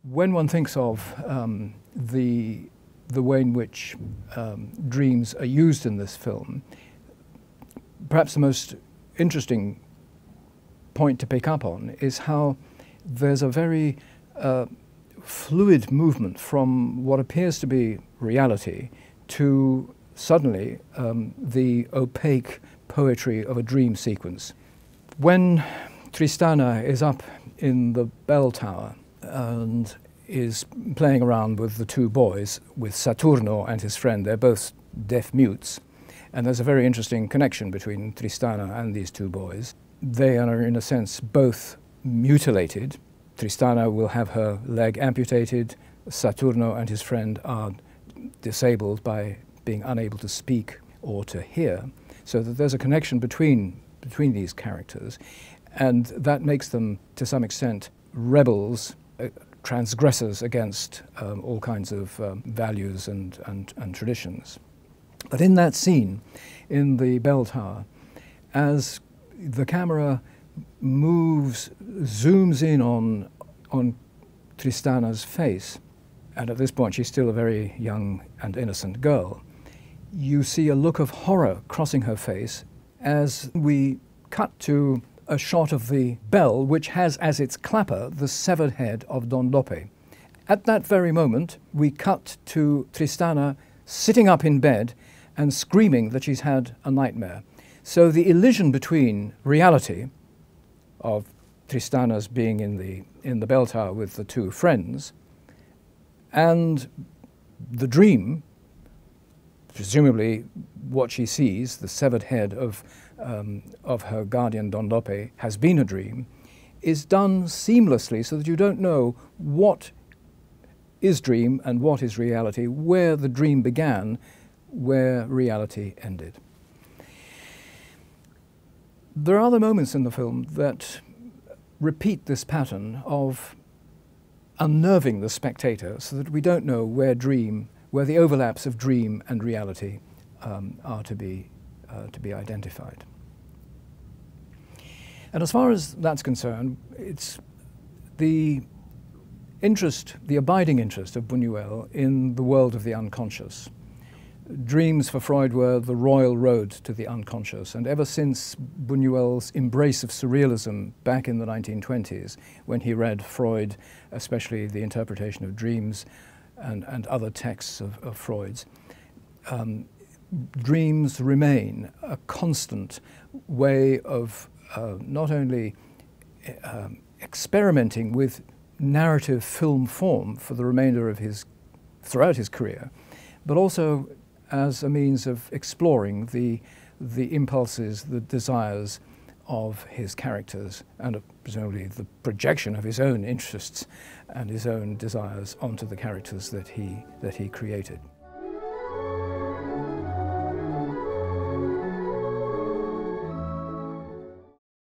When one thinks of the way in which dreams are used in this film, perhaps the most interesting point to pick up on is how there's a very fluid movement from what appears to be reality to suddenly the opaque poetry of a dream sequence. When Tristana is up in the bell tower and is playing around with the two boys, with Saturno and his friend, they're both deaf mutes, and there's a very interesting connection between Tristana and these two boys. They are, in a sense, both mutilated. Tristana will have her leg amputated. Saturno and his friend are disabled by being unable to speak or to hear, so that there's a connection between these characters, and that makes them, to some extent, rebels, transgressors against all kinds of values and traditions. But in that scene, in the bell tower, as the camera zooms in on Tristana's face, and at this point she's still a very young and innocent girl, you see a look of horror crossing her face as we cut to a shot of the bell, which has as its clapper the severed head of Don Lope. At that very moment, we cut to Tristana sitting up in bed and screaming that she's had a nightmare. So the elision between reality of Tristana's being in the bell tower with the two friends and the dream, presumably what she sees, the severed head of her guardian Don Lope, has been a dream, is done seamlessly so that you don't know what is dream and what is reality, where the dream began, where reality ended. There are other moments in the film that repeat this pattern of unnerving the spectator so that we don't know where the overlaps of dream and reality are to be identified. And as far as that's concerned, it's the abiding interest of Buñuel in the world of the unconscious. Dreams for Freud were the royal road to the unconscious, and ever since Buñuel's embrace of surrealism back in the 1920s, when he read Freud, especially the interpretation of dreams and other texts of Freud's, dreams remain a constant way of not only experimenting with narrative film form for the remainder of throughout his career, but also as a means of exploring the impulses, the desires of his characters, and presumably the projection of his own interests and his own desires onto the characters that he created.